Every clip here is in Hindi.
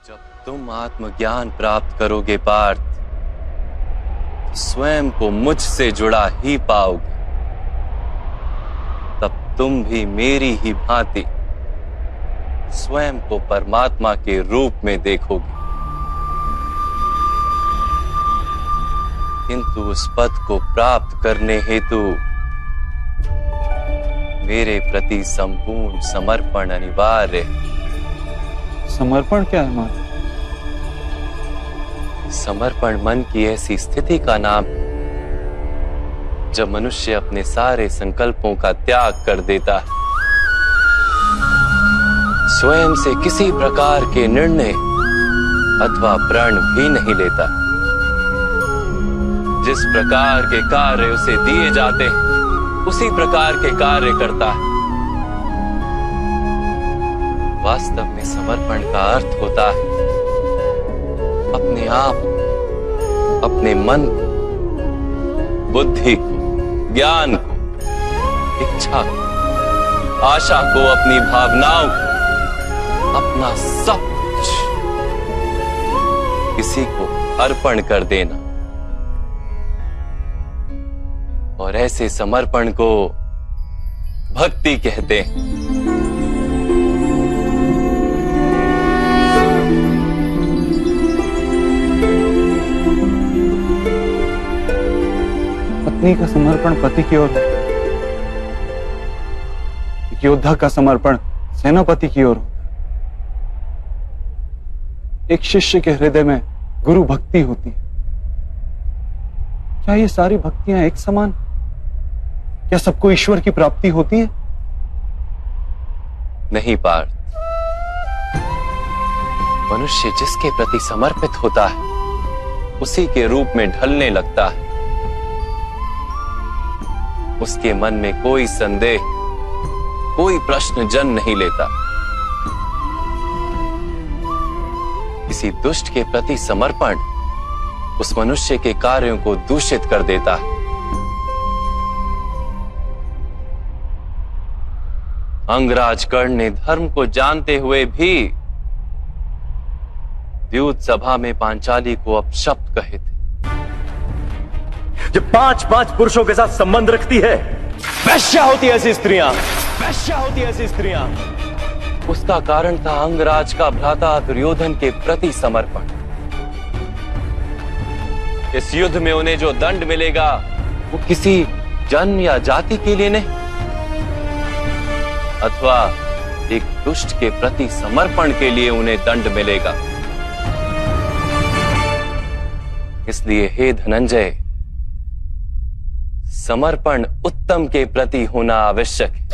जब तुम आत्मज्ञान प्राप्त करोगे पार्थ, तो स्वयं को मुझसे जुड़ा ही पाओगे। तब तुम भी मेरी ही भांति स्वयं को परमात्मा के रूप में देखोगे। किंतु उस पद को प्राप्त करने हेतु मेरे प्रति संपूर्ण समर्पण अनिवार्य है। समर्पण क्या है माता? समर्पण मन की ऐसी स्थिति का नाम है जब मनुष्य अपने सारे संकल्पों का त्याग कर देता है, स्वयं से किसी प्रकार के निर्णय अथवा प्रण भी नहीं लेता। जिस प्रकार के कार्य उसे दिए जाते हैं उसी प्रकार के कार्य करता है। वास्तव में समर्पण का अर्थ होता है अपने आप, अपने मन को, बुद्धि को, ज्ञान को, इच्छा को, आशा को, अपनी भावनाओं को, अपना सब कुछ किसी को अर्पण कर देना। और ऐसे समर्पण को भक्ति कहते हैं। पत्नी का समर्पण पति की ओर, एक योद्धा का समर्पण सेनापति की ओर होता है। एक शिष्य के हृदय में गुरु भक्ति होती है। क्या ये सारी भक्तियां एक समान? क्या सबको ईश्वर की प्राप्ति होती है? नहीं पार्थ, मनुष्य जिसके प्रति समर्पित होता है उसी के रूप में ढलने लगता है। उसके मन में कोई संदेह, कोई प्रश्न जन्म नहीं लेता। किसी दुष्ट के प्रति समर्पण उस मनुष्य के कार्यों को दूषित कर देता है। अंगराज कर्ण ने धर्म को जानते हुए भी द्यूत सभा में पांचाली को अपशब्द कहे थे। जो 5-5 पुरुषों के साथ संबंध रखती है, वैश्या होती है ऐसी स्त्रियां, वैश्या होती है ऐसी स्त्रियां। उसका कारण था अंगराज का भ्राता दुर्योधन के प्रति समर्पण। इस युद्ध में उन्हें जो दंड मिलेगा वो किसी जन्म या जाति के लिए नहीं, अथवा एक दुष्ट के प्रति समर्पण के लिए उन्हें दंड मिलेगा। इसलिए हे धनंजय, समर्पण उत्तम के प्रति होना आवश्यक है।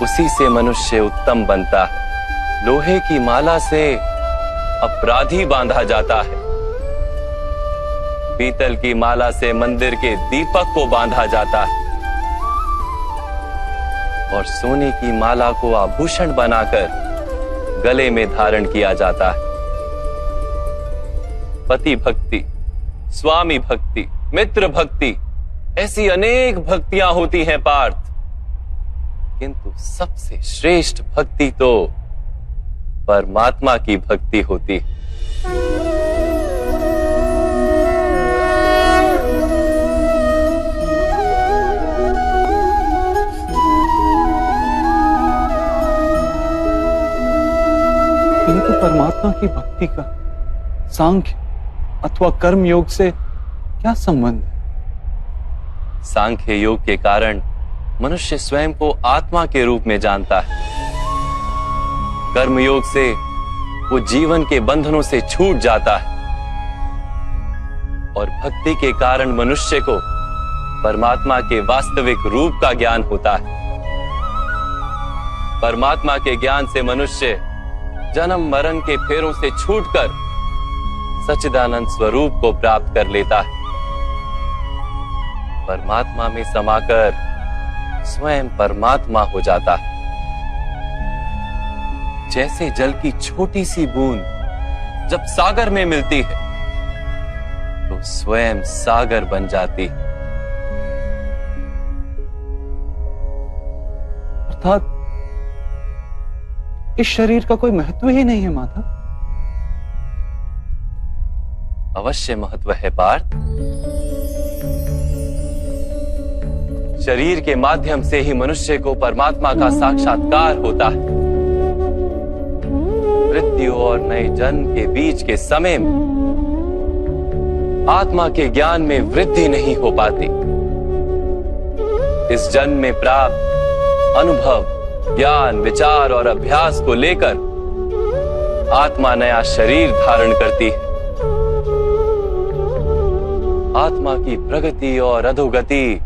उसी से मनुष्य उत्तम बनता है। लोहे की माला से अपराधी बांधा जाता है, पीतल की माला से मंदिर के दीपक को बांधा जाता है, और सोने की माला को आभूषण बनाकर गले में धारण किया जाता है। पति भक्ति, स्वामी भक्ति, मित्र भक्ति, ऐसी अनेक भक्तियां होती हैं पार्थ, किंतु सबसे श्रेष्ठ भक्ति तो परमात्मा की भक्ति होती है। किंतु परमात्मा की भक्ति का सांख्य अथवा कर्म योग से क्या संबंध है? सांख्य योग के कारण मनुष्य स्वयं को आत्मा के रूप में जानता है। कर्म योग से वो जीवन के बंधनों से छूट जाता है, और भक्ति के कारण मनुष्य को परमात्मा के वास्तविक रूप का ज्ञान होता है। परमात्मा के ज्ञान से मनुष्य जन्म मरण के फेरों से छूटकर सच्चिदानंद स्वरूप को प्राप्त कर लेता है। परमात्मा में समाकर स्वयं परमात्मा हो जाता है। जैसे जल की छोटी सी बूंद जब सागर में मिलती है तो स्वयं सागर बन जाती है। अर्थात इस शरीर का कोई महत्व ही नहीं है माधव। अवश्य महत्व है पार्थ। शरीर के माध्यम से ही मनुष्य को परमात्मा का साक्षात्कार होता है। मृत्यु और नए जन्म के बीच के समय में आत्मा के ज्ञान में वृद्धि नहीं हो पाती। इस जन्म में प्राप्त अनुभव, ज्ञान, विचार और अभ्यास को लेकर आत्मा नया शरीर धारण करती है। आत्मा की प्रगति और अधोगति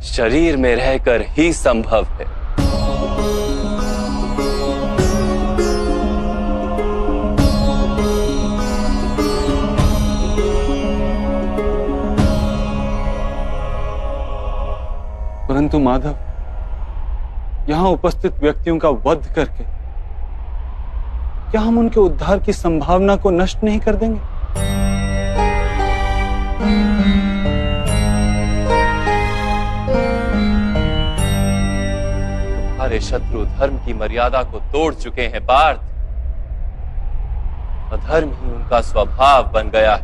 शरीर में रहकर ही संभव है। परंतु माधव, यहां उपस्थित व्यक्तियों का वध करके क्या हम उनके उद्धार की संभावना को नष्ट नहीं कर देंगे? तुम्हारे शत्रु धर्म की मर्यादा को तोड़ चुके हैं पार्थ। अधर्म ही उनका स्वभाव बन गया है।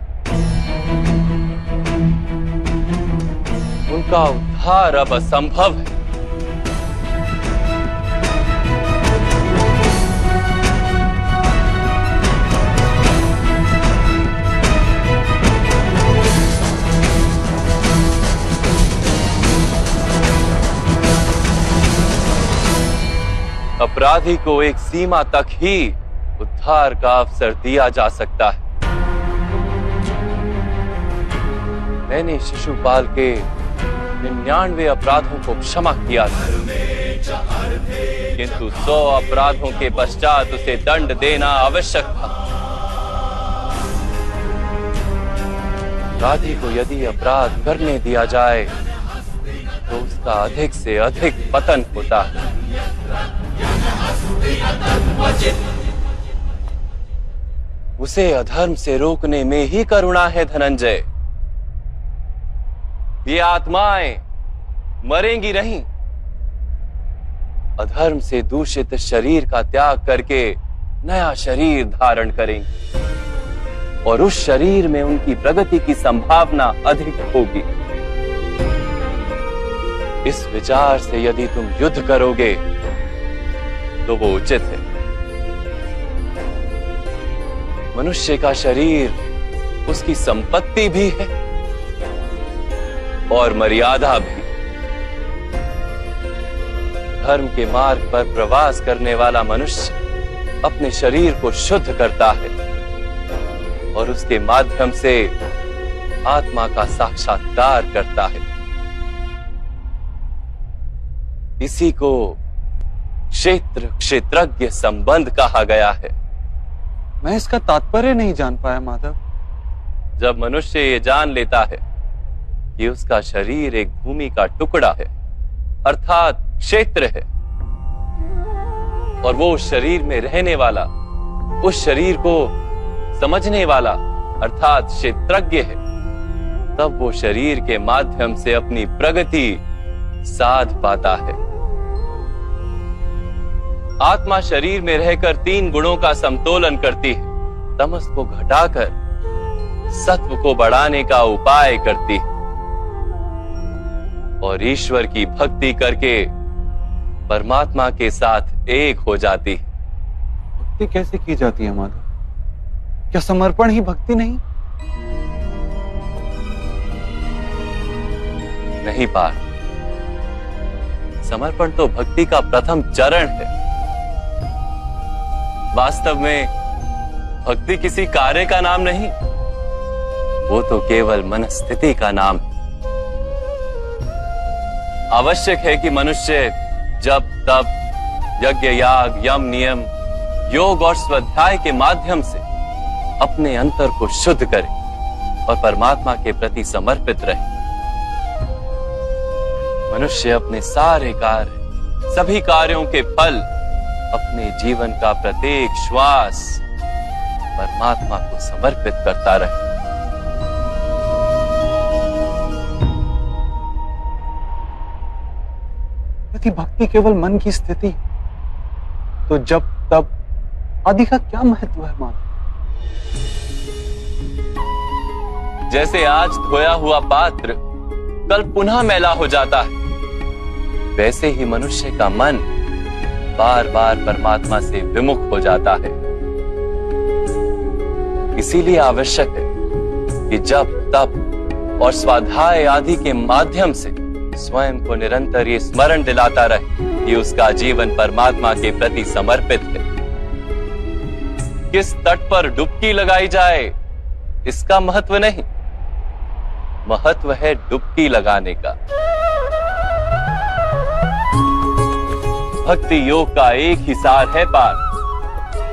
उनका उद्धार अब असंभव है। अपराधी को एक सीमा तक ही उद्धार का अवसर दिया जा सकता है। मैंने शिशुपाल के 99 अपराधों को क्षमा किया था, किंतु 100 अपराधों के पश्चात उसे दंड देना आवश्यक था। अपराधी को यदि अपराध करने दिया जाए तो उसका अधिक से अधिक पतन होता है। उसे अधर्म से रोकने में ही करुणा है धनंजय। ये आत्माएं मरेंगी नहीं। अधर्म से दूषित शरीर का त्याग करके नया शरीर धारण करेंगी और उस शरीर में उनकी प्रगति की संभावना अधिक होगी। इस विचार से यदि तुम युद्ध करोगे तो वो उचित है। मनुष्य का शरीर उसकी संपत्ति भी है और मर्यादा भी। धर्म के मार्ग पर प्रवास करने वाला मनुष्य अपने शरीर को शुद्ध करता है और उसके माध्यम से आत्मा का साक्षात्कार करता है। इसी को क्षेत्र क्षेत्रज्ञ संबंध कहा गया है। मैं इसका तात्पर्य नहीं जान पाया माधव। जब मनुष्य ये जान लेता है कि उसका शरीर एक भूमि का टुकड़ा है, अर्थात क्षेत्र है, और वो उस शरीर में रहने वाला, उस शरीर को समझने वाला अर्थात क्षेत्रज्ञ है, तब वो शरीर के माध्यम से अपनी प्रगति साध पाता है। आत्मा शरीर में रहकर 3 गुणों का समतोलन करती है। तमस को घटाकर सत्व को बढ़ाने का उपाय करती है और ईश्वर की भक्ति करके परमात्मा के साथ एक हो जाती है। भक्ति कैसे की जाती है माधव? क्या समर्पण ही भक्ति नहीं? नहीं पार्थ, समर्पण तो भक्ति का प्रथम चरण है। वास्तव में भक्ति किसी कार्य का नाम नहीं, वो तो केवल मनस्थिति का नाम है। आवश्यक है कि मनुष्य जब तब यज्ञ, याग, यम, नियम, योग और स्वाध्याय के माध्यम से अपने अंतर को शुद्ध करे और परमात्मा के प्रति समर्पित रहे। मनुष्य अपने सारे कार्य, सभी कार्यों के फल, अपने जीवन का प्रत्येक श्वास परमात्मा को समर्पित करता रहे। यदि भक्ति केवल मन की स्थिति तो जब तब आदि का क्या महत्व है माधव? जैसे आज धोया हुआ पात्र कल पुनः मैला हो जाता है, वैसे ही मनुष्य का मन बार बार परमात्मा से विमुख हो जाता है। इसीलिए आवश्यक है कि जब तप और स्वाध्याय आदि के माध्यम से स्वयं को निरंतर ये स्मरण दिलाता रहे कि उसका जीवन परमात्मा के प्रति समर्पित है। किस तट पर डुबकी लगाई जाए इसका महत्व नहीं, महत्व है डुबकी लगाने का। भक्ति योग का एक ही सार है पार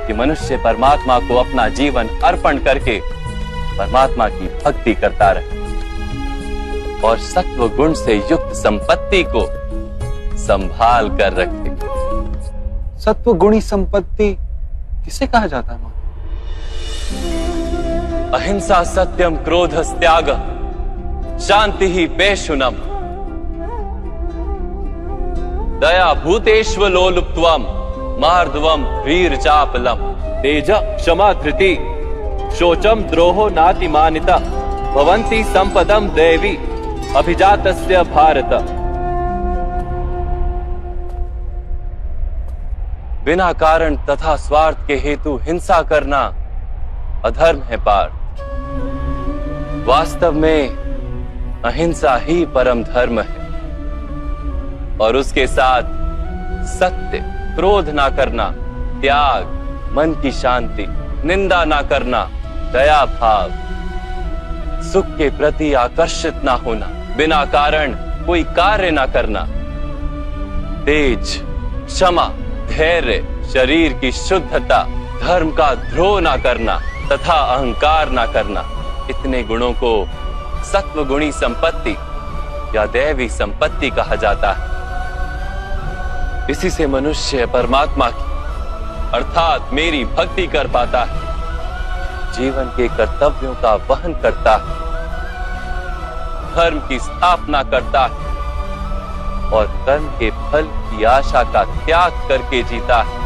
कि मनुष्य परमात्मा को अपना जीवन अर्पण करके परमात्मा की भक्ति करता रहे और सत्व गुण से युक्त संपत्ति को संभाल कर रखे। सत्व गुणी संपत्ति किसे कहा जाता है? अहिंसा सत्यम क्रोध त्याग शांति ही पेशुनम दया भूतेष्व लोलुप्त्वम मार्दवम वीर चापलम तेज क्षमा धृति शोचम द्रोहो नातिमानिता भवन्ति संपदम देवी अभिजातस्य भारत। बिना कारण तथा स्वार्थ के हेतु हिंसा करना अधर्म है पार्थ। वास्तव में अहिंसा ही परम धर्म है और उसके साथ सत्य, क्रोध ना करना, त्याग, मन की शांति, निंदा ना करना, दया भाव, सुख के प्रति आकर्षित ना होना, बिना कारण कोई कार्य ना करना, तेज, क्षमा, धैर्य, शरीर की शुद्धता, धर्म का द्रोह ना करना तथा अहंकार ना करना, इतने गुणों को सत्व गुणी संपत्ति या दैवी संपत्ति कहा जाता है। इसी से मनुष्य परमात्मा की अर्थात मेरी भक्ति कर पाता है, जीवन के कर्तव्यों का वहन करता है, धर्म की स्थापना करता है और कर्म के फल की आशा का त्याग करके जीता है।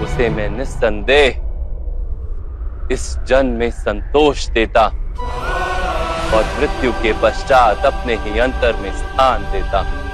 उसे मैं निस्संदेह इस जन्म में संतोष देता और मृत्यु के पश्चात अपने ही अंतर में स्थान देता हूं।